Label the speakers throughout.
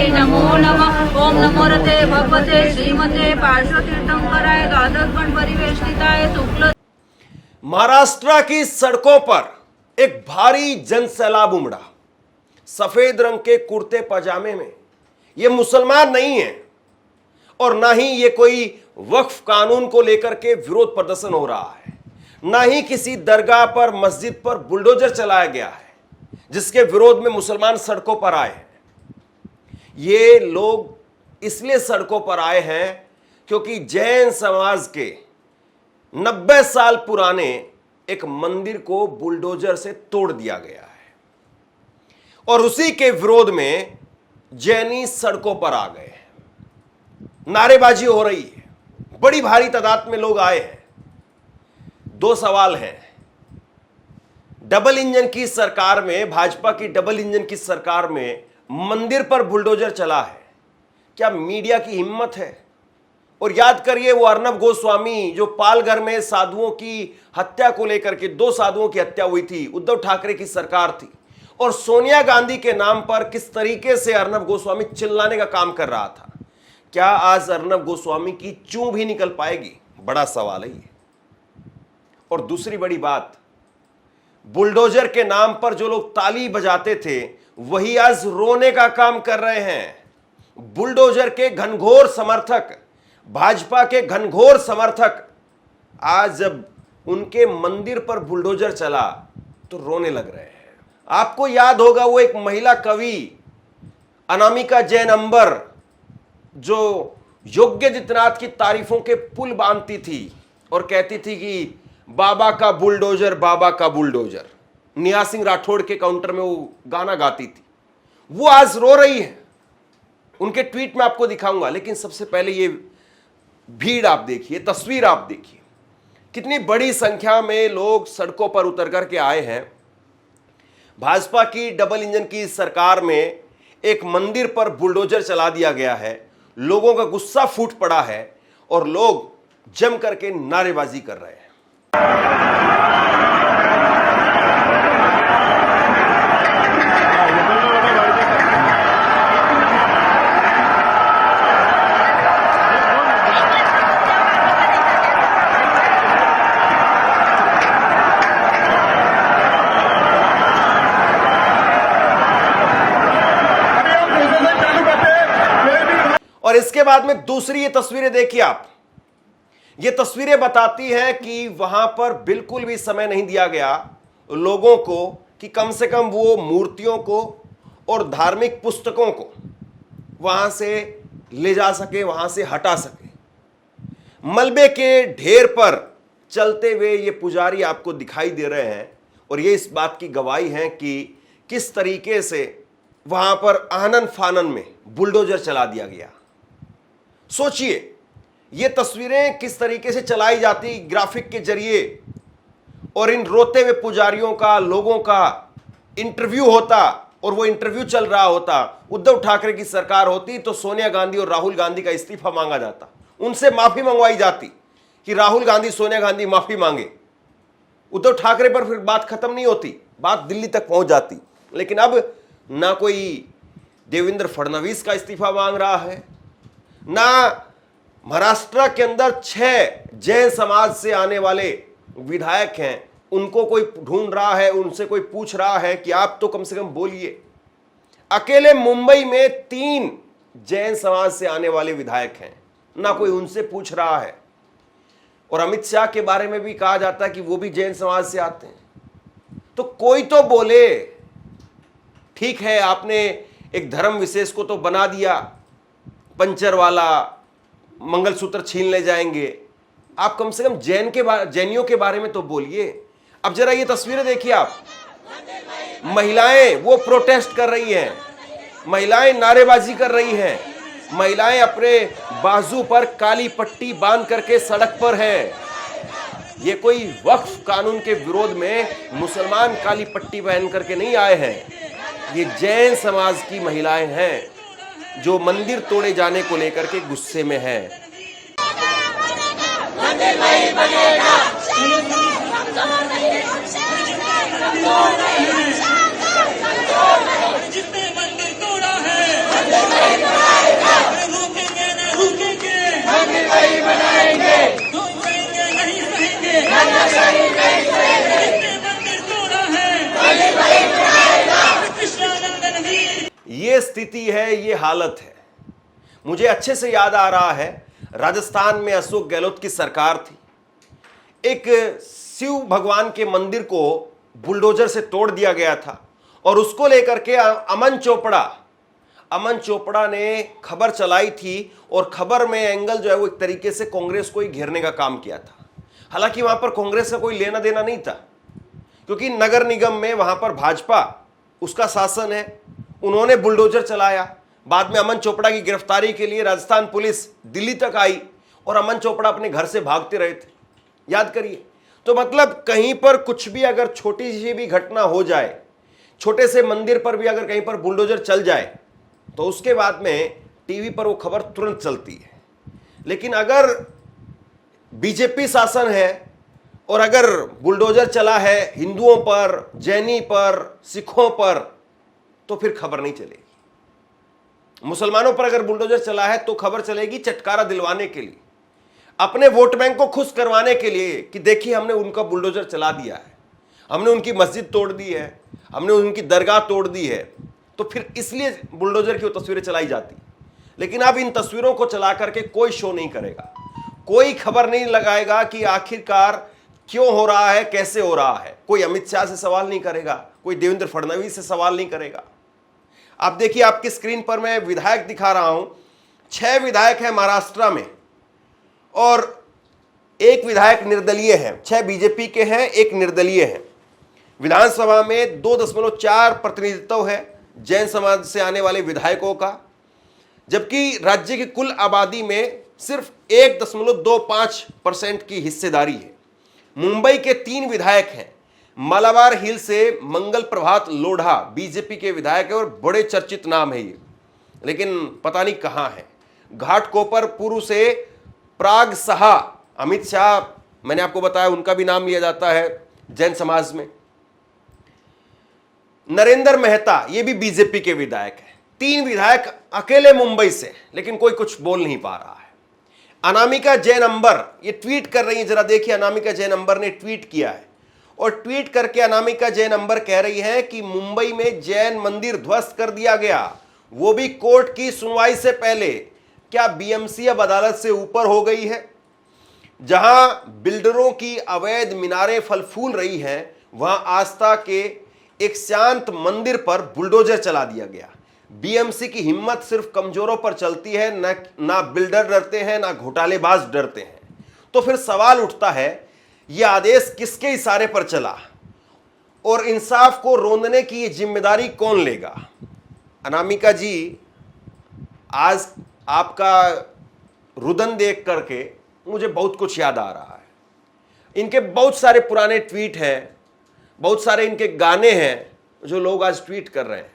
Speaker 1: नमो नमः। ओम नमो रते भगवते श्रीमते पार्श्वतीर्थंकराय द्वादश परिवेष्टिताय शुक्ल।
Speaker 2: महाराष्ट्र की सड़कों पर एक भारी जन सैलाब उमड़ा। सफेद रंग के कुर्ते पजामे में। ये मुसलमान नहीं है और ना ही ये कोई वक्फ कानून को लेकर के विरोध प्रदर्शन हो रहा है, ना ही किसी दरगाह पर मस्जिद पर बुलडोजर चलाया गया है जिसके विरोध में मुसलमान सड़कों पर आए हैं। ये लोग इसलिए सड़कों पर आए हैं क्योंकि जैन समाज के 90 साल पुराने एक मंदिर को बुलडोजर से तोड़ दिया गया है और उसी के विरोध में जैनी सड़कों पर आ गए हैं। नारेबाजी हो रही है, बड़ी भारी तादाद में लोग आए हैं। दो सवाल हैं। डबल इंजन की सरकार में, भाजपा की डबल इंजन की सरकार में मंदिर पर बुलडोजर चला है, क्या मीडिया की हिम्मत है? और याद करिए वो अर्नब गोस्वामी जो पालघर में साधुओं की हत्या को लेकर के, 2 साधुओं की हत्या हुई थी, उद्धव ठाकरे की सरकार थी और सोनिया गांधी के नाम पर किस तरीके से अर्नब गोस्वामी चिल्लाने का काम कर रहा था। क्या आज अर्नब गोस्वामी की चूं भी निकल पाएगी? बड़ा सवाल है ये। और दूसरी बड़ी बात, बुलडोजर के नाम पर जो लोग ताली बजाते थे वही आज रोने का काम कर रहे हैं। बुलडोजर के घनघोर समर्थक, भाजपा के घनघोर समर्थक आज जब उनके मंदिर पर बुलडोजर चला तो रोने लग रहे हैं। आपको याद होगा वो एक महिला कवि अनामिका जैन अंबर जो योगी आदित्यनाथ की तारीफों के पुल बांधती थी और कहती थी कि बाबा का बुलडोजर, बाबा का बुलडोजर। निहाल सिंह राठौड़ के काउंटर में वो गाना गाती थी। वो आज रो रही है। उनके ट्वीट में आपको दिखाऊंगा, लेकिन सबसे पहले ये भीड़ आप देखिए, तस्वीर आप देखिए, कितनी बड़ी संख्या में लोग सड़कों पर उतर करके आए हैं। भाजपा की डबल इंजन की सरकार में एक मंदिर पर बुलडोजर चला दिया गया है, लोगों का गुस्सा फूट पड़ा है और लोग जम करके नारेबाजी कर रहे हैं। और इसके बाद में दूसरी ये तस्वीरें देखिए आप। ये तस्वीरें बताती हैं कि वहां पर बिल्कुल भी समय नहीं दिया गया लोगों को कि कम से कम वो मूर्तियों को और धार्मिक पुस्तकों को वहां से ले जा सके, वहां से हटा सके। मलबे के ढेर पर चलते हुए ये पुजारी आपको दिखाई दे रहे हैं और ये इस बात की गवाही है कि किस तरीके से वहां पर आनन फानन में बुलडोजर चला दिया गया। सोचिए ये तस्वीरें किस तरीके से चलाई जाती ग्राफिक के जरिए और इन रोते हुए पुजारियों का, लोगों का इंटरव्यू होता और वो इंटरव्यू चल रहा होता। उद्धव ठाकरे की सरकार होती तो सोनिया गांधी और राहुल गांधी का इस्तीफा मांगा जाता, उनसे माफी मंगवाई जाती कि राहुल गांधी, सोनिया गांधी माफी मांगे। उद्धव ठाकरे पर फिर बात खत्म नहीं होती, बात दिल्ली तक पहुंच जाती। लेकिन अब ना कोई देवेंद्र फडणवीस का इस्तीफा मांग रहा है, ना महाराष्ट्र के अंदर 6 जैन समाज से आने वाले विधायक हैं उनको कोई ढूंढ रहा है, उनसे कोई पूछ रहा है कि आप तो कम से कम बोलिए। अकेले मुंबई में 3 जैन समाज से आने वाले विधायक हैं, ना कोई उनसे पूछ रहा है। और अमित शाह के बारे में भी कहा जाता है कि वो भी जैन समाज से आते हैं। तो कोई तो बोले। ठीक है, आपने एक धर्म विशेष को तो बना दिया, पंचर वाला, मंगलसूत्र छीन ले जाएंगे। आप कम से कम जैनियों के बारे में तो बोलिए। अब जरा ये तस्वीरें देखिए आप। महिलाएं वो प्रोटेस्ट कर रही हैं, महिलाएं नारेबाजी कर रही हैं, महिलाएं अपने बाजू पर काली पट्टी बांध करके सड़क पर हैं। ये कोई वक्फ कानून के विरोध में मुसलमान काली पट्टी पहन करके नहीं आए हैं, ये जैन समाज की महिलाएं हैं जो मंदिर तोड़े जाने को लेकर के गुस्से में हैं।
Speaker 3: मंदिर नहीं बनेगा। जितने मंदिर तोड़ा है रुकेंगे न रुकेंगे, रुकेंगे नहीं सहेंगे। जितने मंदिर तोड़ा है कृष्णानंदन वीर।
Speaker 2: ये स्थिति है, ये हालत है। मुझे अच्छे से याद आ रहा है, राजस्थान में अशोक गहलोत की सरकार थी। एक शिव भगवान के मंदिर को बुलडोजर से तोड़ दिया गया था और उसको लेकर के अमन चोपड़ा ने खबर चलाई थी और खबर में एंगल जो है वो एक तरीके से कांग्रेस को ही घेरने का काम किया था। हालांकि वहां पर कांग्रेस का कोई लेना देना नहीं था, क्योंकि नगर निगम में वहां पर भाजपा उसका शासन है, उन्होंने बुलडोजर चलाया। बाद में अमन चोपड़ा की गिरफ्तारी के लिए राजस्थान पुलिस दिल्ली तक आई और अमन चोपड़ा अपने घर से भागते रहे थे, याद करिए। तो मतलब कहीं पर कुछ भी अगर छोटी सी भी घटना हो जाए, छोटे से मंदिर पर भी अगर कहीं पर बुलडोजर चल जाए तो उसके बाद में टीवी पर वो खबर तुरंत चलती है। लेकिन अगर बीजेपी शासन है और अगर बुलडोजर चला है हिंदुओं पर, जैनी पर, सिखों पर, तो फिर खबर नहीं चलेगी। मुसलमानों पर अगर बुलडोजर चला है तो खबर चलेगी चटकारा दिलवाने के लिए, अपने वोट बैंक को खुश करवाने के लिए कि देखिए हमने उनका बुलडोजर चला दिया है, हमने उनकी मस्जिद तोड़ दी है, हमने उनकी दरगाह तोड़ दी है। तो फिर इसलिए बुलडोजर की वो तस्वीरें चलाई जाती। लेकिन अब इन तस्वीरों को चला करके कोई शो नहीं करेगा, कोई खबर नहीं लगाएगा कि आखिरकार क्यों हो रहा है, कैसे हो रहा है। कोई अमित शाह से सवाल नहीं करेगा, कोई देवेंद्र फडणवीस से सवाल नहीं करेगा। आप देखिए, आपकी स्क्रीन पर मैं विधायक दिखा रहा हूं। 6 विधायक हैं महाराष्ट्र में और एक विधायक निर्दलीय है। 6 बीजेपी के हैं, एक निर्दलीय है। विधानसभा में 2.4 प्रतिनिधित्व है जैन समाज से आने वाले विधायकों का, जबकि राज्य की कुल आबादी में सिर्फ 1.25% की हिस्सेदारी है। मुंबई के 3 विधायक हैं। मालाबार हिल से मंगल प्रभात लोढ़ा बीजेपी के विधायक है और बड़े चर्चित नाम है ये, लेकिन पता नहीं कहां है। घाटकोपर पूर्व से प्राग साहा, अमित शाह मैंने आपको बताया उनका भी नाम लिया जाता है जैन समाज में। नरेंद्र मेहता, ये भी बीजेपी के विधायक है। 3 विधायक अकेले मुंबई से, लेकिन कोई कुछ बोल नहीं पा रहा है। अनामिका जैन अंबर ये ट्वीट कर रही है, जरा देखिए। अनामिका जैन अंबर ने ट्वीट किया है और ट्वीट करके अनामिका जैन अंबर कह रही है कि मुंबई में जैन मंदिर ध्वस्त कर दिया गया, वो भी कोर्ट की सुनवाई से पहले। क्या बीएमसी अब अदालत से ऊपर हो गई है? जहां बिल्डरों की अवैध मीनारें फल फूल रही हैं, वहां आस्था के एक शांत मंदिर पर बुलडोजर चला दिया गया। बीएमसी की हिम्मत सिर्फ कमजोरों पर चलती है, ना बिल्डर डरते हैं, ना घोटालेबाज डरते हैं। तो फिर सवाल उठता है, यह आदेश किसके इशारे पर चला और इंसाफ को रोंदने की ये जिम्मेदारी कौन लेगा? अनामिका जी, आज आपका रुदन देख करके मुझे बहुत कुछ याद आ रहा है। इनके बहुत सारे पुराने ट्वीट हैं, बहुत सारे इनके गाने हैं जो लोग आज ट्वीट कर रहे हैं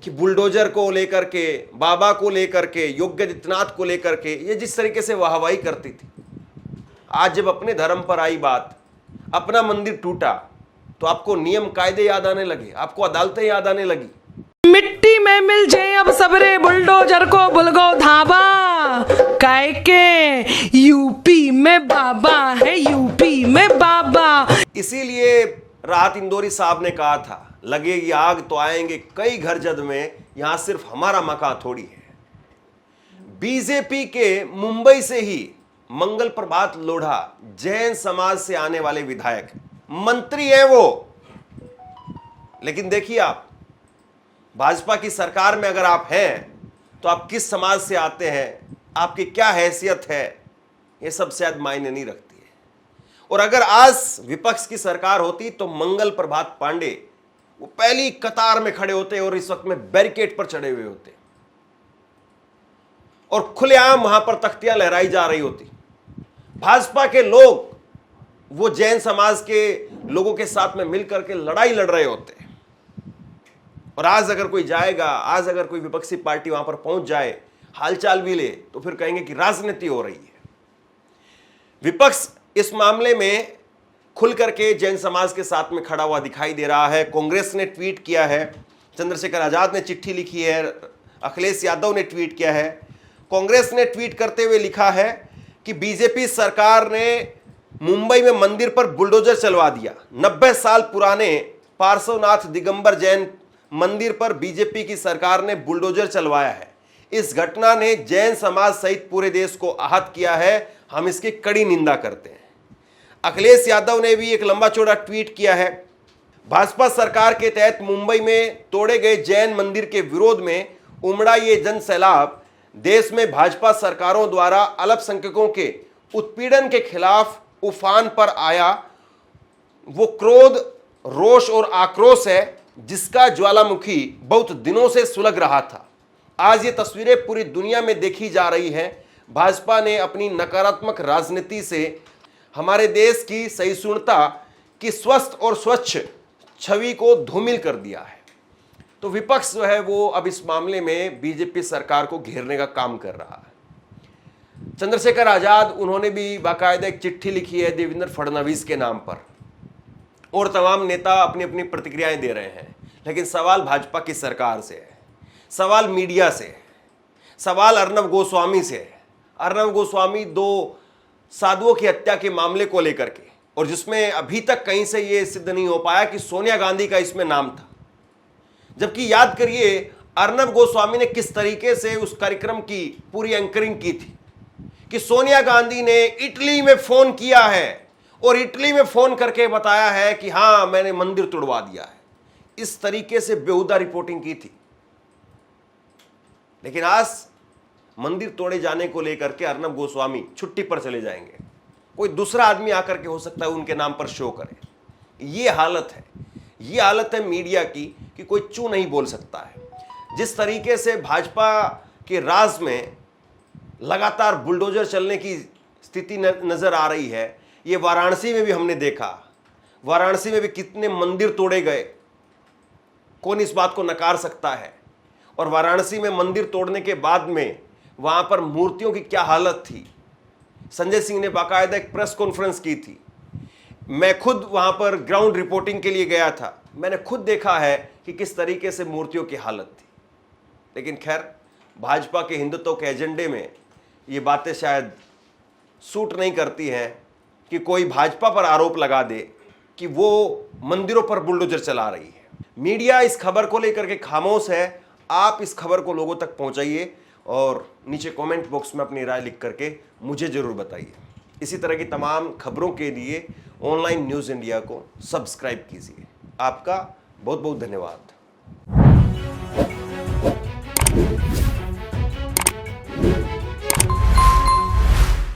Speaker 2: कि बुलडोजर को लेकर के, बाबा को लेकर के, योगी आदित्यनाथ को लेकर के ये जिस तरीके से वाहवाही करती थी, आज जब अपने धर्म पर आई बात, अपना मंदिर टूटा, तो आपको नियम कायदे याद आने लगे, आपको अदालतें याद आने लगी।
Speaker 4: मिट्टी में मिल जाए अब सबरे बुलडोजर को बुलगो धाबा, काय के यूपी में बाबा है, यूपी में बाबा।
Speaker 2: इसीलिए राहत इंदौरी साहब ने कहा था, लगेगी आग तो आएंगे कई घर जद में, यहां सिर्फ हमारा मकान थोड़ी है। बीजेपी के मुंबई से ही मंगल प्रभात लोढ़ा जैन समाज से आने वाले विधायक, मंत्री हैं वो। लेकिन देखिए, आप भाजपा की सरकार में अगर आप हैं तो आप किस समाज से आते हैं, आपकी क्या हैसियत है, ये सब शायद मायने नहीं रखती है। और अगर आज विपक्ष की सरकार होती तो मंगल प्रभात पांडे वो पहली कतार में खड़े होते और इस वक्त में बैरिकेड पर चढ़े हुए होते और खुलेआम वहां पर तख्तियां लहराई जा रही होती। भाजपा के लोग वो जैन समाज के लोगों के साथ में मिलकर के लड़ाई लड़ रहे होते। और आज अगर कोई जाएगा, आज अगर कोई विपक्षी पार्टी वहां पर पहुंच जाए, हालचाल भी ले, तो फिर कहेंगे कि राजनीति हो रही है। विपक्ष इस मामले में खुल करके जैन समाज के साथ में खड़ा हुआ दिखाई दे रहा है। कांग्रेस ने ट्वीट किया है, चंद्रशेखर आजाद ने चिट्ठी लिखी है, अखिलेश यादव ने ट्वीट किया है। कांग्रेस ने ट्वीट करते हुए लिखा है कि बीजेपी सरकार ने मुंबई में मंदिर पर बुलडोजर चलवा दिया। 90 साल पुराने पार्श्वनाथ दिगंबर जैन मंदिर पर बीजेपी की सरकार ने बुलडोजर चलवाया है। इस घटना ने जैन समाज सहित पूरे देश को आहत किया है। हम इसकी कड़ी निंदा करते हैं। अखिलेश यादव ने भी एक लंबा चौड़ा ट्वीट किया है। भाजपा सरकार के तहत मुंबई में तोड़े गए जैन मंदिर के विरोध में उमड़ा ये जन सैलाब देश में भाजपा सरकारों द्वारा अल्पसंख्यकों के उत्पीड़न के खिलाफ उफान पर आया वो क्रोध, रोष और आक्रोश है जिसका ज्वालामुखी बहुत दिनों से सुलग रहा था। आज ये तस्वीरें पूरी दुनिया में देखी जा रही हैं। भाजपा ने अपनी नकारात्मक राजनीति से हमारे देश की सहिष्णुता की स्वस्थ और स्वच्छ छवि को धूमिल कर दिया है। तो विपक्ष जो है वो अब इस मामले में बीजेपी सरकार को घेरने का काम कर रहा है। चंद्रशेखर आजाद, उन्होंने भी बाकायदा एक चिट्ठी लिखी है देवेंद्र फडणवीस के नाम पर, और तमाम नेता अपनी अपनी प्रतिक्रियाएं दे रहे हैं। लेकिन सवाल भाजपा की सरकार से है, सवाल मीडिया से है, सवाल अर्नब गोस्वामी से है। अर्नब गोस्वामी 2 साधुओं की हत्या के मामले को लेकर के, और जिसमें अभी तक कहीं से यह सिद्ध नहीं हो पाया कि सोनिया गांधी का इसमें नाम था। जबकि याद करिए अर्नब गोस्वामी ने किस तरीके से उस कार्यक्रम की पूरी एंकरिंग की थी कि सोनिया गांधी ने इटली में फोन किया है और इटली में फोन करके बताया है कि हां मैंने मंदिर तोड़वा दिया है। इस तरीके से बेहुदा रिपोर्टिंग की थी। लेकिन आज मंदिर तोड़े जाने को लेकर के अर्नब गोस्वामी छुट्टी पर चले जाएंगे। कोई दूसरा आदमी आकर के हो सकता है उनके नाम पर शो करे। ये हालत है, ये हालत है मीडिया की कि कोई चू नहीं बोल सकता है। जिस तरीके से भाजपा के राज में लगातार बुलडोजर चलने की स्थिति नजर आ रही है, ये वाराणसी में भी हमने देखा। वाराणसी में भी कितने मंदिर तोड़े गए, कौन इस बात को नकार सकता है। और वाराणसी में मंदिर तोड़ने के बाद में वहां पर मूर्तियों की क्या हालत थी। संजय सिंह ने बाकायदा एक प्रेस कॉन्फ्रेंस की थी। मैं खुद वहां पर ग्राउंड रिपोर्टिंग के लिए गया था। मैंने खुद देखा है कि किस तरीके से मूर्तियों की हालत थी। लेकिन खैर, भाजपा के हिंदुत्व के एजेंडे में ये बातें शायद सूट नहीं करती हैं कि कोई भाजपा पर आरोप लगा दे कि वो मंदिरों पर बुलडोजर चला रही है। मीडिया इस खबर को लेकर के खामोश है। आप इस खबर को लोगों तक पहुंचाइए और नीचे कमेंट बॉक्स में अपनी राय लिख करके मुझे जरूर बताइए। इसी तरह की तमाम खबरों के लिए ऑनलाइन न्यूज़ इंडिया को सब्सक्राइब कीजिए। आपका बहुत बहुत धन्यवाद।